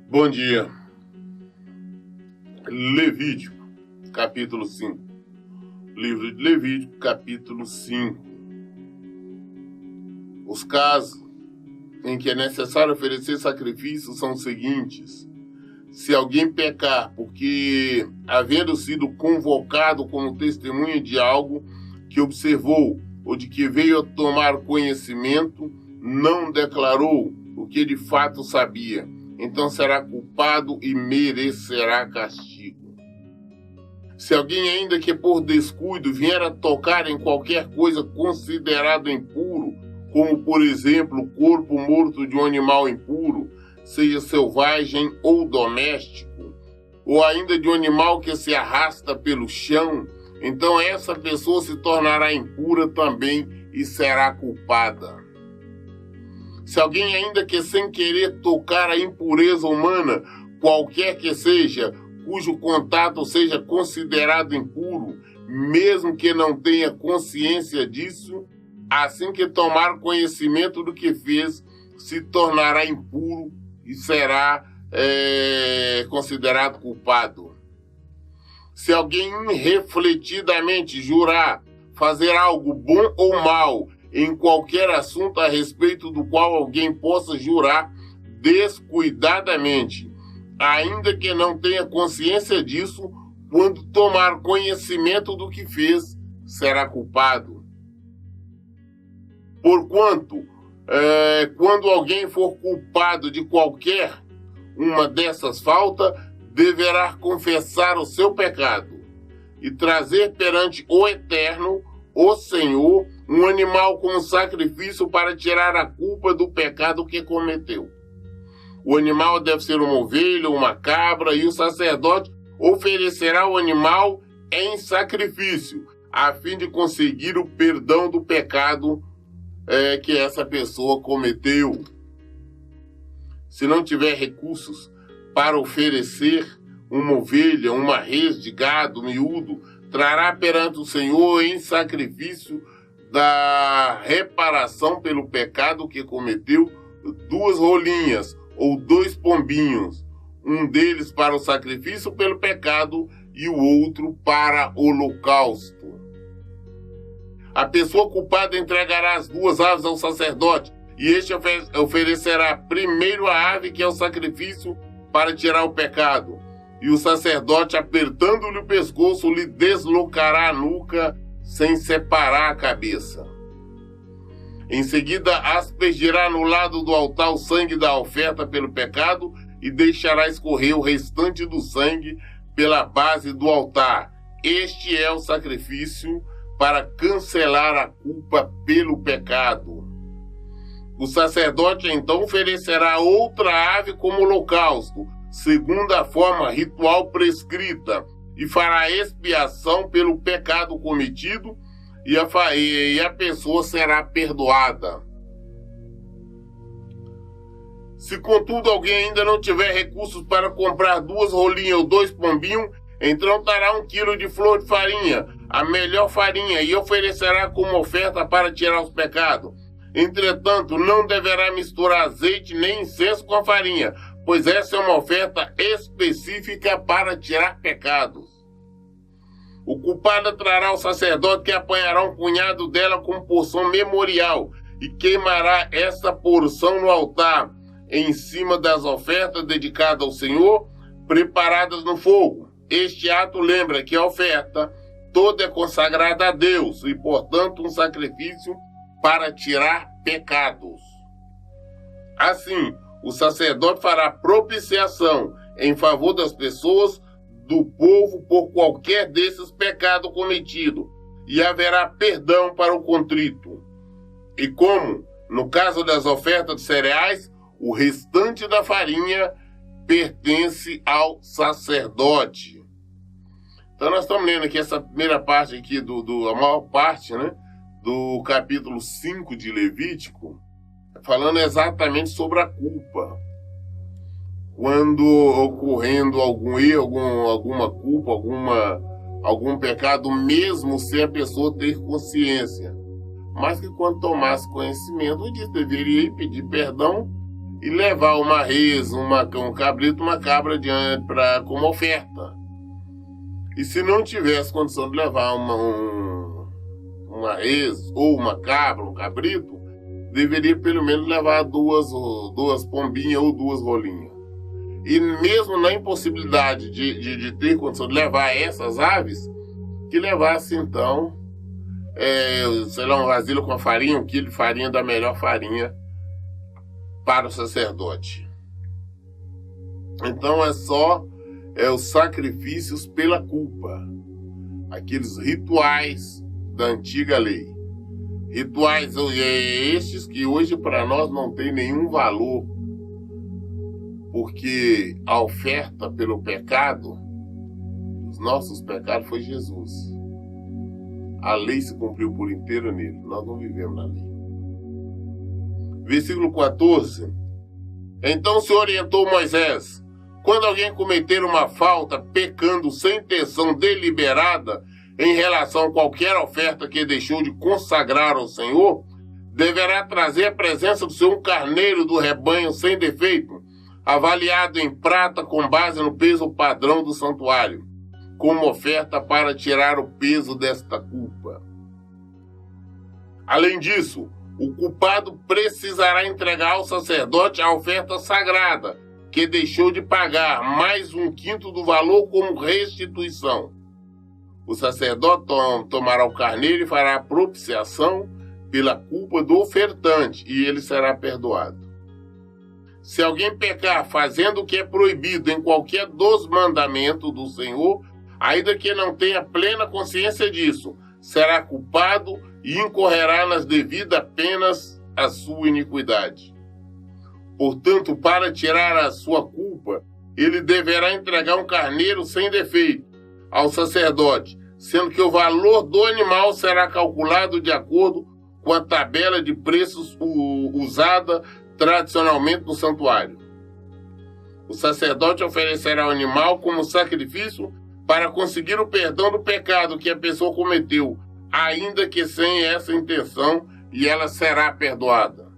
Bom dia. Levítico, capítulo 5. Livro de Levítico, capítulo 5. Os casos em que é necessário oferecer sacrifício são os seguintes. Se alguém pecar porque, havendo sido convocado como testemunha de algo que observou ou de que veio a tomar conhecimento, não declarou o que de fato sabia, então será culpado e merecerá castigo. Se alguém, ainda que por descuido, vier a tocar em qualquer coisa considerado impuro, como, por exemplo, o corpo morto de um animal impuro, seja selvagem ou doméstico, ou ainda de um animal que se arrasta pelo chão, então essa pessoa se tornará impura também e será culpada. Se alguém, ainda que sem querer tocar a impureza humana, qualquer que seja, cujo contato seja considerado impuro, mesmo que não tenha consciência disso, assim que tomar conhecimento do que fez, se tornará impuro e será considerado culpado. Se alguém irrefletidamente jurar fazer algo bom ou mal em qualquer assunto a respeito do qual alguém possa jurar descuidadamente, ainda que não tenha consciência disso, quando tomar conhecimento do que fez, será culpado. Porquanto, quando alguém for culpado de qualquer uma dessas faltas, deverá confessar o seu pecado e trazer perante o Eterno, o Senhor, um animal como sacrifício para tirar a culpa do pecado que cometeu. O animal deve ser uma ovelha, uma cabra, e o sacerdote oferecerá o animal em sacrifício, a fim de conseguir o perdão do pecado que essa pessoa cometeu. Se não tiver recursos para oferecer uma ovelha, uma res de gado miúdo, trará perante o Senhor em sacrifício da reparação pelo pecado que cometeu 2 rolinhas ou 2 pombinhos, um deles para o sacrifício pelo pecado e o outro para o holocausto. A pessoa culpada entregará as 2 aves ao sacerdote, e este oferecerá primeiro a ave, que é o sacrifício para tirar o pecado, e o sacerdote, apertando-lhe o pescoço, lhe deslocará a nuca sem separar a cabeça. Em seguida, aspergirá no lado do altar o sangue da oferta pelo pecado e deixará escorrer o restante do sangue pela base do altar. Este é o sacrifício para cancelar a culpa pelo pecado. O sacerdote então oferecerá outra ave como holocausto, segundo a forma ritual prescrita, e fará expiação pelo pecado cometido, e a pessoa será perdoada. Se, contudo, alguém ainda não tiver recursos para comprar 2 rolinhas ou 2 pombinhos, então dará 1 quilo de flor de farinha, a melhor farinha, e oferecerá como oferta para tirar os pecados. Entretanto, não deverá misturar azeite nem incenso com a farinha, pois essa é uma oferta específica para tirar pecados. O culpado trará ao sacerdote, que apanhará um punhado dela como porção memorial e queimará essa porção no altar, em cima das ofertas dedicadas ao Senhor, preparadas no fogo. Este ato lembra que a oferta toda é consagrada a Deus e, portanto, um sacrifício para tirar pecados. Assim, o sacerdote fará propiciação em favor das pessoas do povo por qualquer desses pecados cometidos, e haverá perdão para o contrito. E como, no caso das ofertas de cereais, o restante da farinha pertence ao sacerdote. Então nós estamos lendo aqui essa primeira parte aqui, a maior parte, né, do capítulo 5 de Levítico, falando exatamente sobre a culpa. Quando ocorrendo algum erro, alguma culpa, alguma algum pecado mesmo sem a pessoa ter consciência. Mas que quando tomasse conhecimento disso, deveria ir pedir perdão e levar uma res, um cabrito, uma cabra diante como oferta. E se não tivesse condição de levar uma res ou uma cabra, um cabrito, deveria pelo menos levar duas pombinhas ou duas rolinhas. E mesmo na impossibilidade de ter condição de levar essas aves, que levasse então, uma vasilha com farinha, 1 quilo de farinha da melhor farinha para o sacerdote. Então os sacrifícios pela culpa, aqueles rituais da antiga lei. Rituais estes que hoje para nós não tem nenhum valor, porque a oferta pelo pecado, os nossos pecados, foi Jesus. A lei se cumpriu por inteiro nele, nós não vivemos na lei. Versículo 14. Então o Senhor orientou Moisés: quando alguém cometer uma falta, pecando sem intenção deliberada em relação a qualquer oferta que deixou de consagrar ao Senhor, deverá trazer à presença do Senhor um carneiro do rebanho sem defeito, avaliado em prata com base no peso padrão do santuário, como oferta para tirar o peso desta culpa. Além disso, o culpado precisará entregar ao sacerdote a oferta sagrada, que deixou de pagar, mais 1/5 do valor como restituição. O sacerdote tomará o carneiro e fará a propiciação pela culpa do ofertante, e ele será perdoado. Se alguém pecar fazendo o que é proibido em qualquer dos mandamentos do Senhor, ainda que não tenha plena consciência disso, será culpado e incorrerá nas devidas penas a sua iniquidade. Portanto, para tirar a sua culpa, ele deverá entregar um carneiro sem defeito ao sacerdote, sendo que o valor do animal será calculado de acordo com a tabela de preços usada tradicionalmente no santuário. O sacerdote oferecerá o animal como sacrifício para conseguir o perdão do pecado que a pessoa cometeu, ainda que sem essa intenção, e ela será perdoada.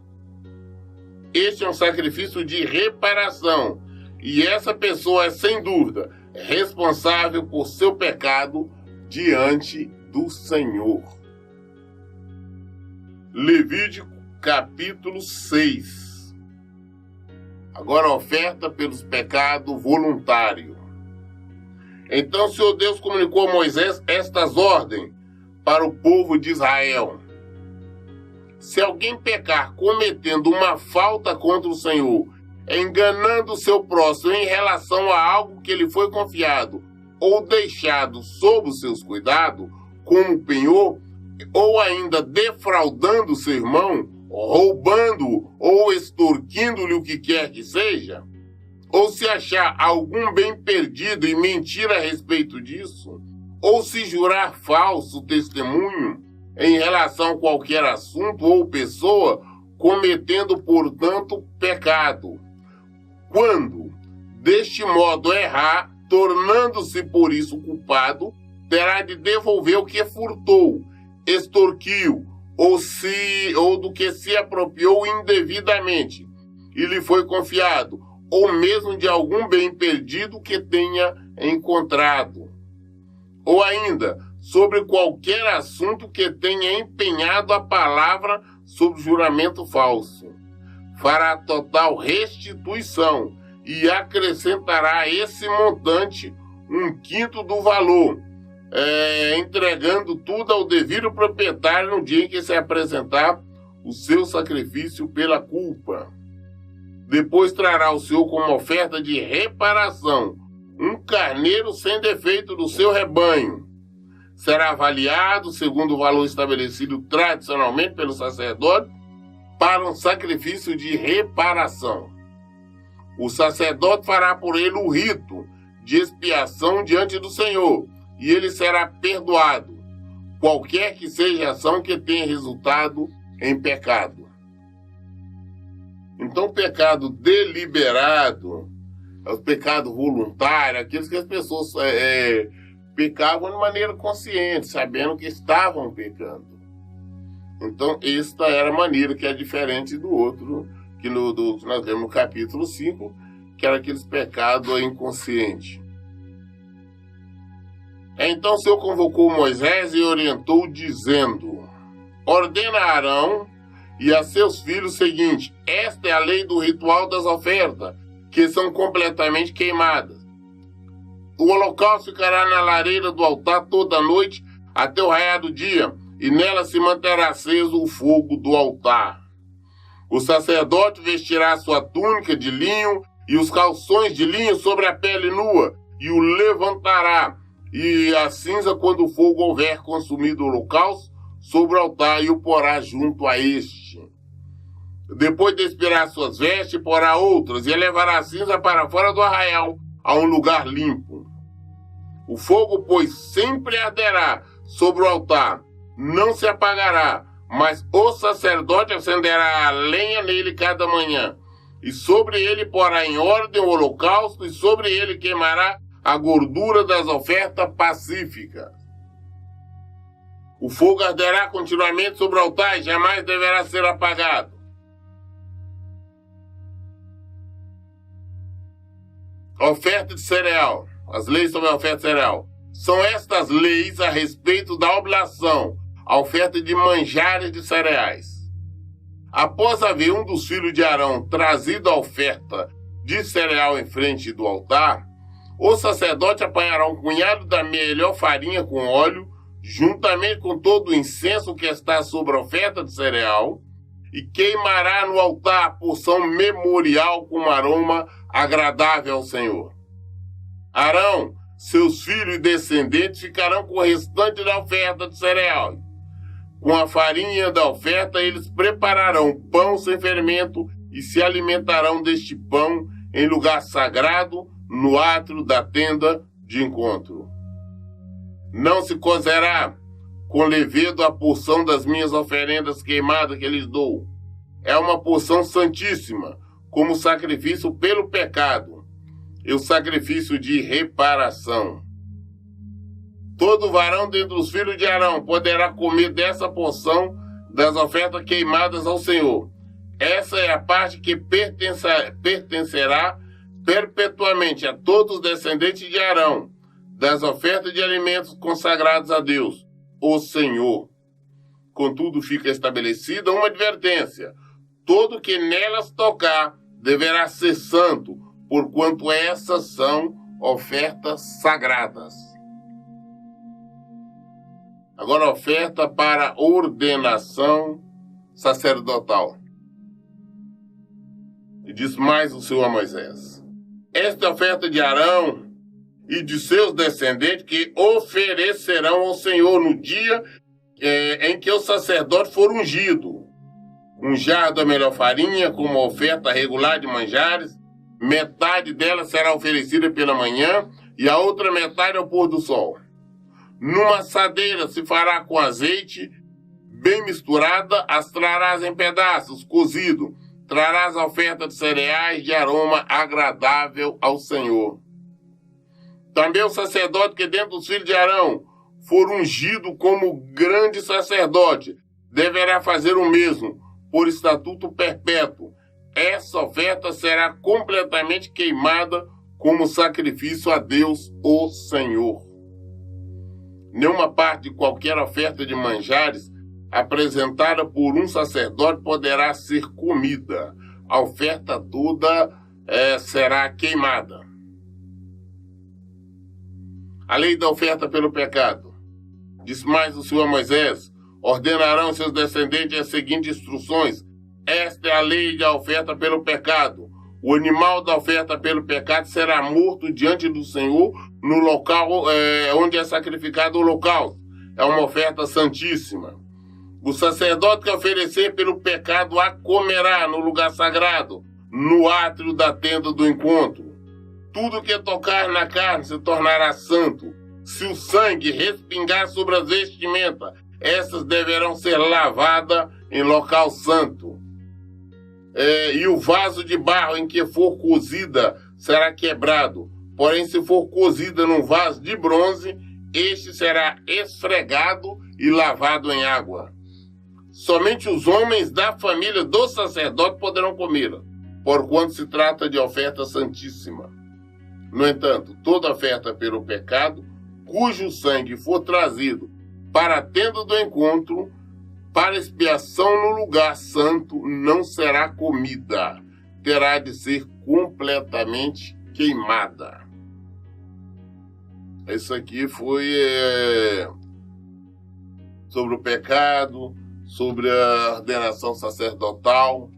Este é um sacrifício de reparação, e essa pessoa é, sem dúvida, responsável por seu pecado diante do Senhor. Levítico capítulo 6. Agora a oferta pelos pecados voluntário. Então o Senhor Deus comunicou a Moisés estas ordens para o povo de Israel. Se alguém pecar cometendo uma falta contra o Senhor, enganando o seu próximo em relação a algo que lhe foi confiado ou deixado sob os seus cuidados, como penhor, ou ainda defraudando seu irmão, roubando ou extorquindo-lhe o que quer que seja, ou se achar algum bem perdido e mentir a respeito disso, ou se jurar falso testemunho em relação a qualquer assunto ou pessoa, cometendo, portanto, pecado. Quando, deste modo, errar, tornando-se por isso culpado, terá de devolver o que furtou, extorquiu, ou do que se apropriou indevidamente, e lhe foi confiado, ou mesmo de algum bem perdido que tenha encontrado. Ou ainda, sobre qualquer assunto que tenha empenhado a palavra sob juramento falso. Fará total restituição e acrescentará a esse montante 1/5 do valor, entregando tudo ao devido proprietário no dia em que se apresentar o seu sacrifício pela culpa. Depois trará o Senhor como oferta de reparação um carneiro sem defeito do seu rebanho. Será avaliado segundo o valor estabelecido tradicionalmente pelo sacerdote para um sacrifício de reparação. O sacerdote fará por ele o rito de expiação diante do Senhor, e ele será perdoado, qualquer que seja a ação que tenha resultado em pecado. Então, o pecado deliberado, o pecado voluntário, aqueles que as pessoas pecavam de maneira consciente, sabendo que estavam pecando. Então, esta era a maneira que é diferente do outro, que nós vemos no capítulo 5, que era aqueles pecados inconscientes. Então o Senhor convocou Moisés e orientou, dizendo: ordena a Arão e a seus filhos o seguinte: esta é a lei do ritual das ofertas, que são completamente queimadas. O holocausto ficará na lareira do altar toda a noite até o raiar do dia, e nela se manterá aceso o fogo do altar. O sacerdote vestirá sua túnica de linho e os calções de linho sobre a pele nua, e o levantará, e a cinza, quando o fogo houver consumido o holocausto, sobre o altar, e o porá junto a este. Depois de expirar suas vestes, porá outras, e levará a cinza para fora do arraial, a um lugar limpo. O fogo, pois, sempre arderá sobre o altar, não se apagará, mas o sacerdote acenderá a lenha nele cada manhã, e sobre ele porá em ordem o holocausto, e sobre ele queimará a gordura das ofertas pacíficas. O fogo arderá continuamente sobre o altar e jamais deverá ser apagado. Oferta de cereal. As leis sobre a oferta de cereal. São estas leis a respeito da oblação, a oferta de manjares de cereais. Após haver um dos filhos de Arão trazido a oferta de cereal em frente do altar, o sacerdote apanhará um punhado da melhor farinha com óleo, juntamente com todo o incenso que está sobre a oferta de cereal, e queimará no altar a porção memorial com aroma agradável ao Senhor. Arão, seus filhos e descendentes ficarão com o restante da oferta de cereal. Com a farinha da oferta, eles prepararão pão sem fermento e se alimentarão deste pão em lugar sagrado, no átrio da tenda de encontro. Não se cozerá com levedo a porção das minhas oferendas queimadas que lhes dou. É uma porção santíssima, como sacrifício pelo pecado, e o sacrifício de reparação. Todo varão dentre os filhos de Arão poderá comer dessa porção das ofertas queimadas ao Senhor. Essa é a parte que pertencerá perpetuamente a todos os descendentes de Arão, das ofertas de alimentos consagrados a Deus, o Senhor. Contudo, fica estabelecida uma advertência: todo que nelas tocar deverá ser santo, porquanto essas são ofertas sagradas. Agora, oferta para ordenação sacerdotal. E diz mais o Senhor a Moisés: esta é a oferta de Arão e de seus descendentes que oferecerão ao Senhor no dia em que o sacerdote for ungido. Um jarro da melhor farinha, com uma oferta regular de manjares, metade dela será oferecida pela manhã e a outra metade ao pôr do sol. Numa assadeira se fará com azeite, bem misturada, as trarás em pedaços, cozido. Trarás a oferta de cereais de aroma agradável ao Senhor. Também o sacerdote que dentre os filhos de Arão for ungido como grande sacerdote deverá fazer o mesmo, por estatuto perpétuo. Essa oferta será completamente queimada como sacrifício a Deus, o Senhor. Nenhuma parte de qualquer oferta de manjares apresentada por um sacerdote poderá ser comida. A oferta toda será queimada. A lei da oferta pelo pecado. Diz mais o Senhor a Moisés: ordenarão seus descendentes as seguintes instruções. Esta é a lei da oferta pelo pecado. O animal da oferta pelo pecado será morto diante do Senhor no local onde é sacrificado o holocausto. É uma oferta santíssima. O sacerdote que oferecer pelo pecado a comerá no lugar sagrado, no átrio da tenda do encontro. Tudo que tocar na carne se tornará santo. Se o sangue respingar sobre as vestimentas, essas deverão ser lavadas em local santo. E o vaso de barro em que for cozida será quebrado. Porém, se for cozida num vaso de bronze, este será esfregado e lavado em água. Somente os homens da família do sacerdote poderão comê-la, porquanto se trata de oferta santíssima. No entanto, toda oferta pelo pecado, cujo sangue for trazido para a tenda do encontro, para expiação no lugar santo, não será comida, terá de ser completamente queimada. Isso aqui foi sobre o pecado, sobre a ordenação sacerdotal.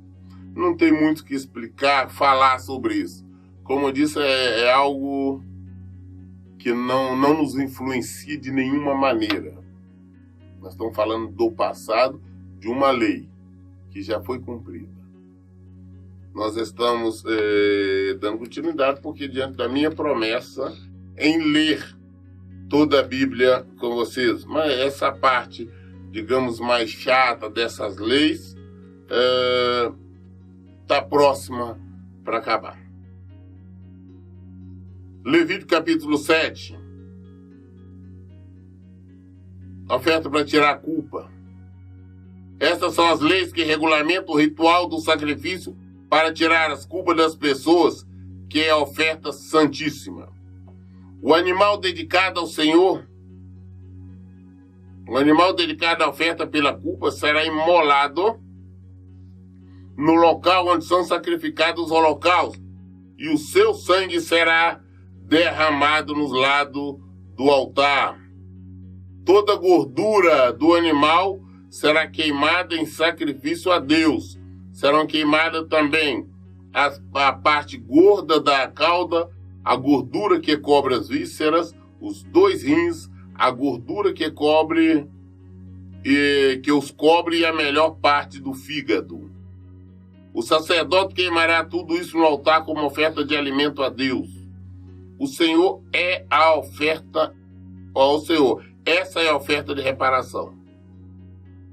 Não tem muito o que explicar, falar sobre isso. Como eu disse, é algo que não nos influencia de nenhuma maneira. Nós estamos falando do passado, de uma lei que já foi cumprida. Nós estamos dando continuidade porque diante da minha promessa em ler toda a Bíblia com vocês. Mas essa parte, digamos, mais chata dessas leis está próxima para acabar. Levítico capítulo 7. Oferta para tirar a culpa. Essas são as leis que regulamentam o ritual do sacrifício para tirar as culpas das pessoas, que é a oferta santíssima. O animal dedicado ao Senhor, o animal dedicado à oferta pela culpa será imolado no local onde são sacrificados os holocaustos, e o seu sangue será derramado nos lados do altar. Toda gordura do animal será queimada em sacrifício a Deus. Serão queimadas também a parte gorda da cauda, a gordura que cobre as vísceras, os 2 rins, a gordura que cobre que os cobre e a melhor parte do fígado. O sacerdote queimará tudo isso no altar como oferta de alimento a Deus. O Senhor é a oferta ao Senhor. Essa é a oferta de reparação.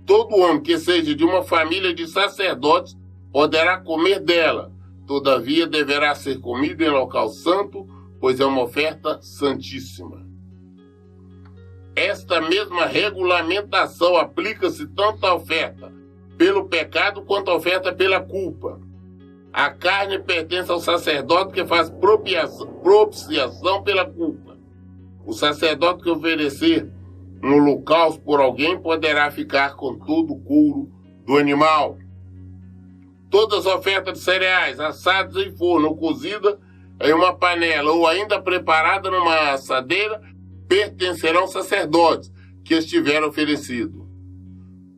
Todo homem que seja de uma família de sacerdotes poderá comer dela. Todavia, deverá ser comida em local santo, pois é uma oferta santíssima. Esta mesma regulamentação aplica-se tanto à oferta pelo pecado quanto à oferta pela culpa. A carne pertence ao sacerdote que faz propiciação pela culpa. O sacerdote que oferecer um holocausto por alguém poderá ficar com todo o couro do animal. Todas as ofertas de cereais assadas em forno ou cozidas em uma panela ou ainda preparada numa assadeira pertencerão aos sacerdotes que estiver oferecido.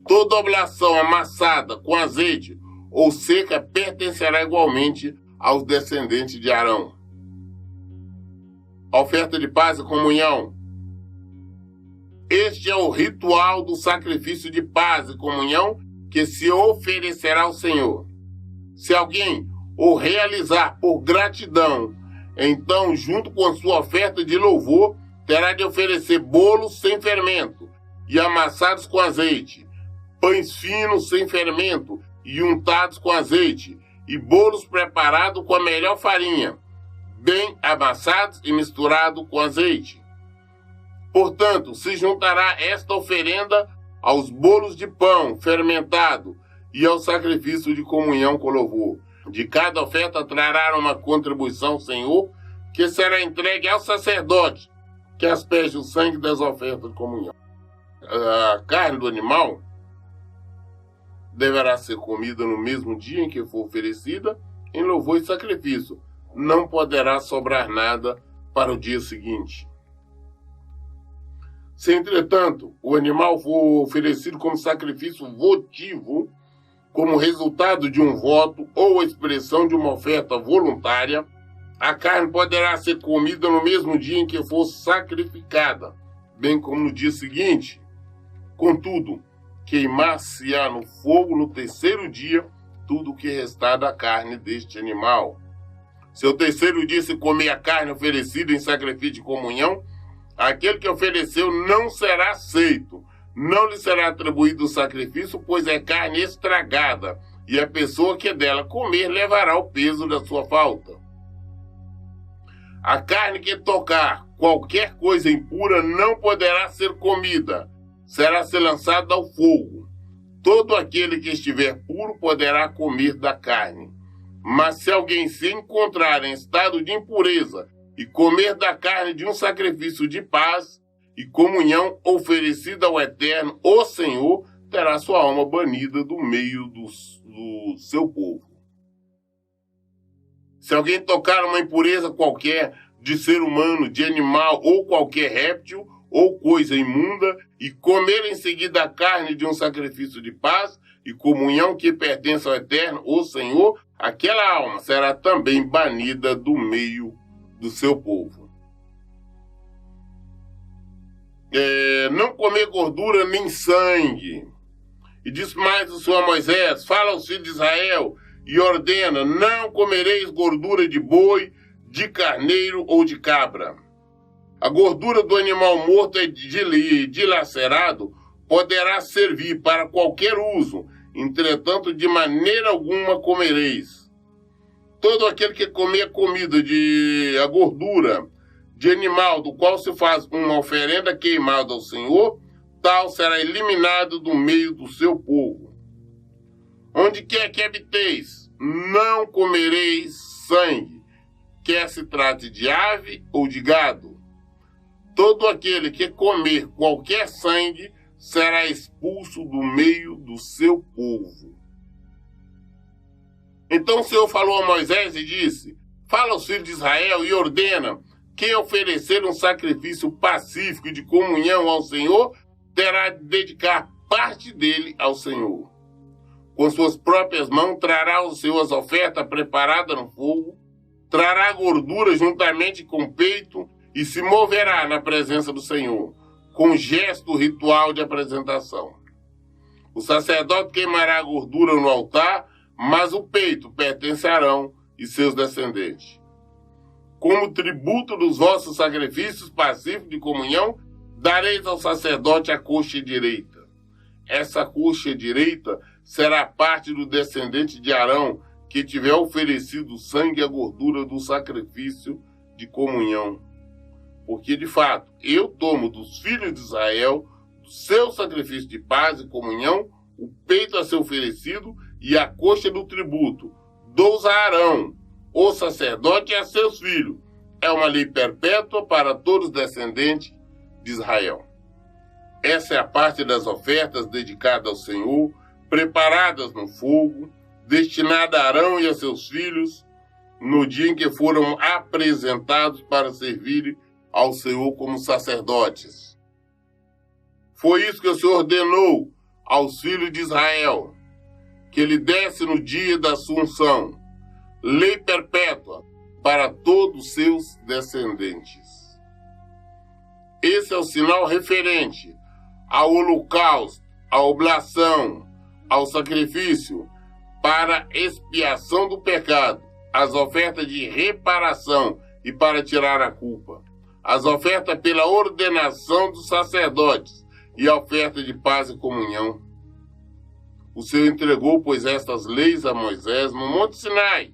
Toda oblação amassada com azeite ou seca pertencerá igualmente aos descendentes de Arão. A oferta de paz e comunhão. Este é o ritual do sacrifício de paz e comunhão que se oferecerá ao Senhor. Se alguém o realizar por gratidão, então, junto com sua oferta de louvor, terá de oferecer bolos sem fermento e amassados com azeite, pães finos sem fermento e untados com azeite, e bolos preparados com a melhor farinha, bem amassados e misturados com azeite. Portanto, se juntará esta oferenda aos bolos de pão fermentado e ao sacrifício de comunhão com louvor. De cada oferta trará uma contribuição ao Senhor, que será entregue ao sacerdote, que asperge o sangue das ofertas de comunhão. A carne do animal deverá ser comida no mesmo dia em que for oferecida, em louvor e sacrifício. Não poderá sobrar nada para o dia seguinte. Se, entretanto, o animal for oferecido como sacrifício votivo, como resultado de um voto ou expressão de uma oferta voluntária, a carne poderá ser comida no mesmo dia em que for sacrificada, bem como no dia seguinte. Contudo, queimar-se-á no fogo no terceiro dia tudo o que restar da carne deste animal. Se ao terceiro dia se comer a carne oferecida em sacrifício de comunhão, aquele que ofereceu não será aceito, não lhe será atribuído o sacrifício, pois é carne estragada, e a pessoa que dela comer levará o peso da sua falta. A carne que tocar qualquer coisa impura não poderá ser comida, será ser lançada ao fogo. Todo aquele que estiver puro poderá comer da carne. Mas se alguém se encontrar em estado de impureza e comer da carne de um sacrifício de paz e comunhão oferecida ao Eterno, o Senhor terá sua alma banida do meio do seu povo. Se alguém tocar uma impureza qualquer de ser humano, de animal ou qualquer réptil ou coisa imunda e comer em seguida a carne de um sacrifício de paz e comunhão que pertence ao Eterno, o Senhor, aquela alma será também banida do meio do seu povo. Não comer gordura nem sangue. E diz mais o Senhor a Moisés: fala aos filhos de Israel e ordena: não comereis gordura de boi, de carneiro ou de cabra. A gordura do animal morto e dilacerado poderá servir para qualquer uso, entretanto, de maneira alguma comereis. Todo aquele que comer a gordura de animal do qual se faz uma oferenda queimada ao Senhor, tal será eliminado do meio do seu povo. Onde quer que habiteis, não comereis sangue, quer se trate de ave ou de gado. Todo aquele que comer qualquer sangue será expulso do meio do seu povo. Então o Senhor falou a Moisés e disse: fala aos filhos de Israel e ordena: quem oferecer um sacrifício pacífico de comunhão ao Senhor, terá de dedicar parte dele ao Senhor. Com suas próprias mãos trará ao Senhor as ofertas preparadas no fogo, trará a gordura juntamente com o peito e se moverá na presença do Senhor, com gesto ritual de apresentação. O sacerdote queimará a gordura no altar, mas o peito pertence a Arão e seus descendentes. Como tributo dos vossos sacrifícios pacíficos de comunhão, dareis ao sacerdote a coxa direita. Essa coxa direita será parte do descendente de Arão, que tiver oferecido o sangue e a gordura do sacrifício de comunhão. Porque, de fato, eu tomo dos filhos de Israel, do seu sacrifício de paz e comunhão, o peito a ser oferecido e a coxa do tributo. Dou-os a Arão, o sacerdote, e a seus filhos. É uma lei perpétua para todos os descendentes de Israel. Essa é a parte das ofertas dedicadas ao Senhor, preparadas no fogo, destinada a Arão e a seus filhos, no dia em que foram apresentados para servir ao Senhor como sacerdotes. Foi isso que o Senhor ordenou aos filhos de Israel, que ele desse no dia da sua unção, lei perpétua para todos os seus descendentes. Esse é o sinal referente ao holocausto, à oblação, ao sacrifício para expiação do pecado, as ofertas de reparação e para tirar a culpa, as ofertas pela ordenação dos sacerdotes e a oferta de paz e comunhão. O Senhor entregou, pois, estas leis a Moisés no Monte Sinai,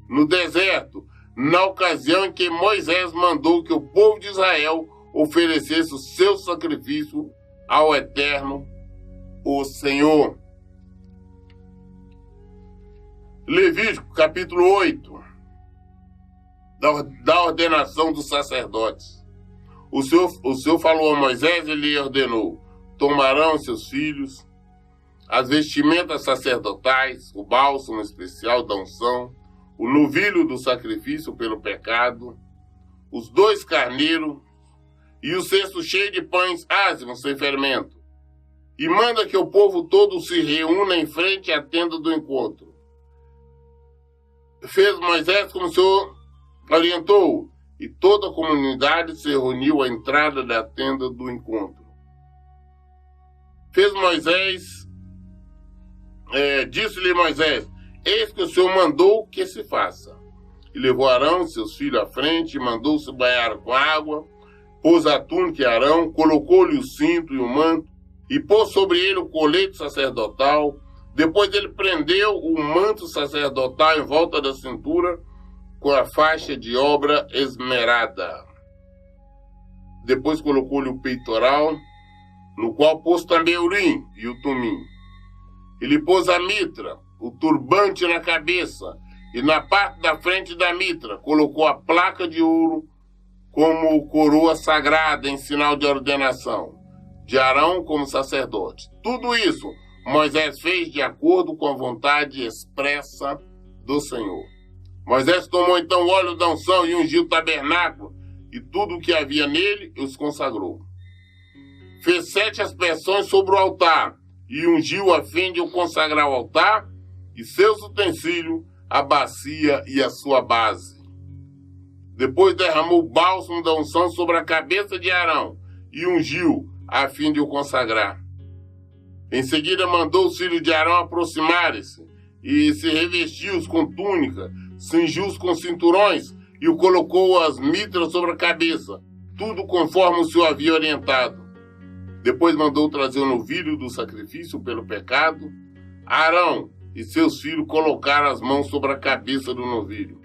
no deserto, na ocasião em que Moisés mandou que o povo de Israel oferecesse o seu sacrifício ao Eterno, o Senhor. Levítico, capítulo 8, da ordenação dos sacerdotes. O Senhor falou a Moisés e lhe ordenou: tomarão seus filhos as vestimentas sacerdotais, o bálsamo especial da unção, o novilho do sacrifício pelo pecado, os 2 carneiros e o cesto cheio de pães ázimos sem fermento, e manda que o povo todo se reúna em frente à tenda do encontro. Fez Moisés como o Senhor orientou, e toda a comunidade se reuniu à entrada da tenda do encontro. Disse-lhe Moisés: eis que o Senhor mandou que se faça. E levou Arão e seus filhos à frente, e mandou-se banhar com água, pôs a túnica em Arão, colocou-lhe o cinto e o manto, e pôs sobre ele o colete sacerdotal. Depois ele prendeu o manto sacerdotal em volta da cintura, com a faixa de obra esmerada. Depois colocou-lhe o peitoral, no qual pôs também o urim e o tumim. E lhe pôs a mitra, o turbante na cabeça, e na parte da frente da mitra colocou a placa de ouro como coroa sagrada em sinal de ordenação de Arão como sacerdote. Tudo isso Moisés fez de acordo com a vontade expressa do Senhor. Moisés tomou então o óleo da unção e ungiu o tabernáculo e tudo o que havia nele e os consagrou. Fez 7 aspersões sobre o altar e ungiu a fim de o consagrar ao altar e seus utensílios, a bacia e a sua base. Depois derramou o bálsamo da unção sobre a cabeça de Arão e ungiu a fim de o consagrar. Em seguida mandou os filhos de Arão aproximarem-se e se revestiu-os com túnica, cingiu-os com cinturões e o colocou as mitras sobre a cabeça, tudo conforme o Senhor havia orientado. Depois mandou trazer o novilho do sacrifício pelo pecado. Arão e seus filhos colocaram as mãos sobre a cabeça do novilho.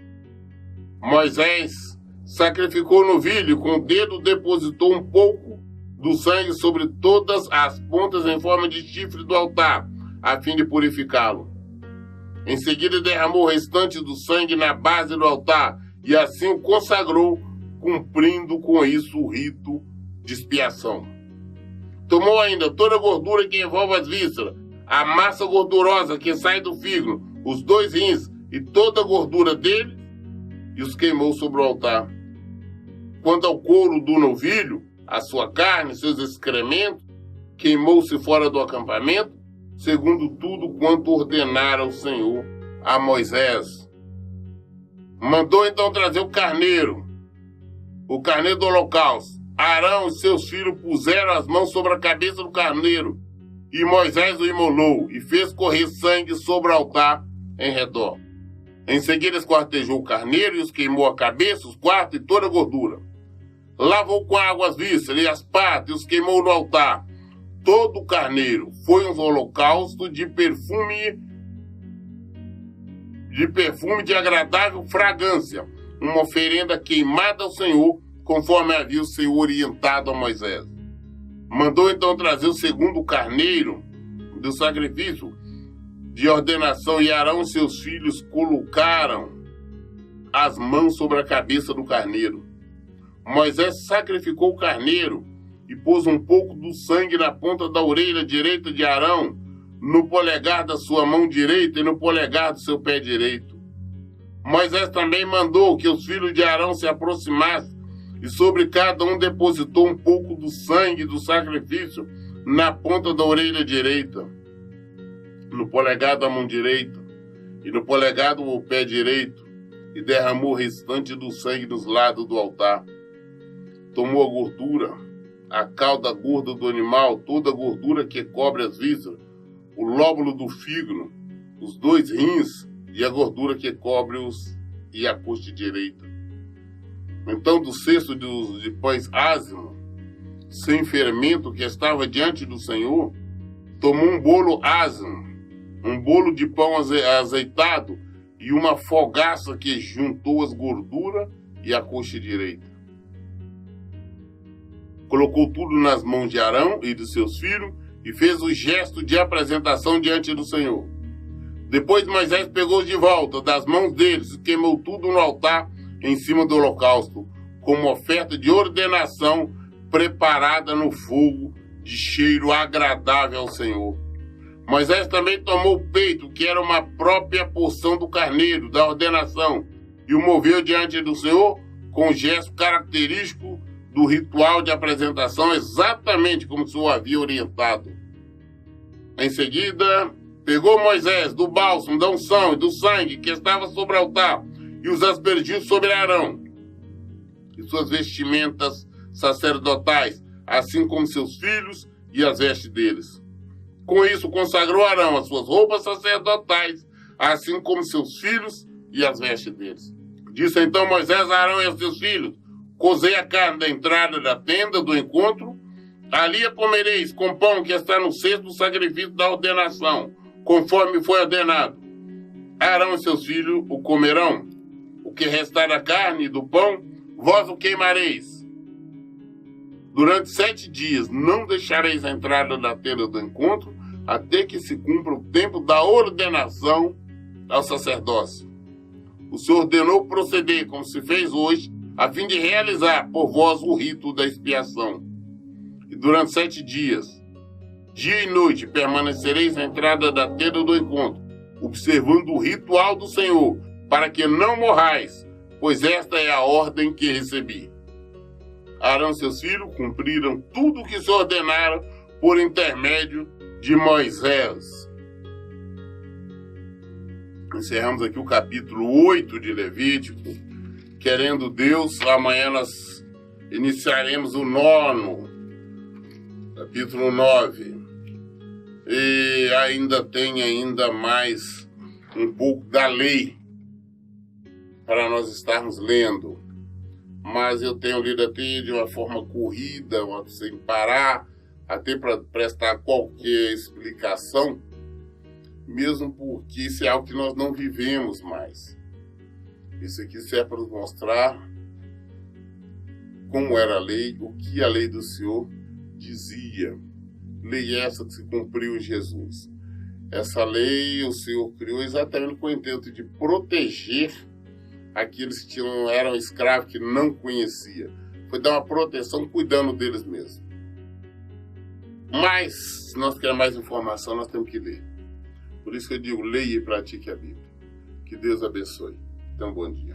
Moisés sacrificou o novilho e com o dedo depositou um pouco do sangue sobre todas as pontas em forma de chifre do altar, a fim de purificá-lo. Em seguida derramou o restante do sangue na base do altar e assim o consagrou, cumprindo com isso o rito de expiação. Tomou ainda toda a gordura que envolve as vísceras, a massa gordurosa que sai do fígado, os 2 rins e toda a gordura dele, e os queimou sobre o altar. Quanto ao couro do novilho, a sua carne, seus excrementos, queimou-se fora do acampamento, segundo tudo quanto ordenara o Senhor a Moisés. Mandou então trazer o carneiro do holocausto. Arão e seus filhos puseram as mãos sobre a cabeça do carneiro, e Moisés o imolou, e fez correr sangue sobre o altar em redor. Em seguida esquartejou o carneiro e os queimou a cabeça, os quartos e toda a gordura. Lavou com água as vísceras e as patas e os queimou no altar. Todo o carneiro foi um holocausto de perfume de agradável fragrância, uma oferenda queimada ao Senhor, conforme havia o Senhor orientado a Moisés. Mandou então trazer o segundo carneiro do sacrifício de ordenação, e Arão e seus filhos colocaram as mãos sobre a cabeça do carneiro. Moisés sacrificou o carneiro e pôs um pouco do sangue na ponta da orelha direita de Arão, no polegar da sua mão direita e no polegar do seu pé direito. Moisés também mandou que os filhos de Arão se aproximassem, e sobre cada um depositou um pouco do sangue do sacrifício na ponta da orelha direita, no polegar da mão direita e no polegar do pé direito, e derramou o restante do sangue dos lados do altar. Tomou a gordura, a cauda gorda do animal, toda a gordura que cobre as vísceras, o lóbulo do fígado, os 2 rins e a gordura que cobre-os e a coxa direita. Então do cesto de pães ázimos, sem fermento, que estava diante do Senhor, tomou um bolo ázimo, um bolo de pão azeitado e uma fogaça que juntou as gorduras e a coxa direita. Colocou tudo nas mãos de Arão e de seus filhos e fez o gesto de apresentação diante do Senhor. Depois Moisés pegou de volta das mãos deles e queimou tudo no altar em cima do holocausto, como oferta de ordenação preparada no fogo de cheiro agradável ao Senhor. Moisés também tomou o peito, que era uma própria porção do carneiro, da ordenação, e o moveu diante do Senhor com o gesto característico do ritual de apresentação, exatamente como o Senhor havia orientado. Em seguida, pegou Moisés do bálsamo, da unção e do sangue que estava sobre o altar e os aspergiu sobre Arão e suas vestimentas sacerdotais, assim como seus filhos e as vestes deles. Com isso, consagrou Arão as suas roupas sacerdotais, assim como seus filhos e as vestes deles. Disse então Moisés a Arão e aos seus filhos: cozei a carne da entrada da tenda do encontro, ali a comereis com pão que está no cesto do sacrifício da ordenação, conforme foi ordenado. Arão e seus filhos o comerão. O que restar da carne e do pão, vós o queimareis. Durante 7 dias não deixareis a entrada da tenda do encontro, até que se cumpra o tempo da ordenação ao sacerdócio. O Senhor ordenou proceder como se fez hoje, a fim de realizar por vós o rito da expiação. E durante 7 dias, dia e noite, permanecereis na entrada da tenda do encontro, observando o ritual do Senhor, para que não morrais, pois esta é a ordem que recebi. Arão e seus filhos cumpriram tudo o que se ordenaram por intermédio de Moisés. Encerramos aqui o capítulo 8 de Levítico. Querendo Deus, amanhã nós iniciaremos o 9º, capítulo 9. E ainda tem mais um pouco da lei para nós estarmos lendo. Mas eu tenho lido até de uma forma corrida, sem parar, até para prestar qualquer explicação, mesmo porque isso é algo que nós não vivemos mais. Isso aqui serve para nos mostrar como era a lei, o que a lei do Senhor dizia. Lei essa que se cumpriu em Jesus. Essa lei o Senhor criou exatamente com o intento de proteger aqueles que eram escravos, que não conhecia. Foi dar uma proteção cuidando deles mesmo. Mas, se nós queremos mais informação, nós temos que ler. Por isso que eu digo, leia e pratique a Bíblia. Que Deus abençoe. Então, bom dia.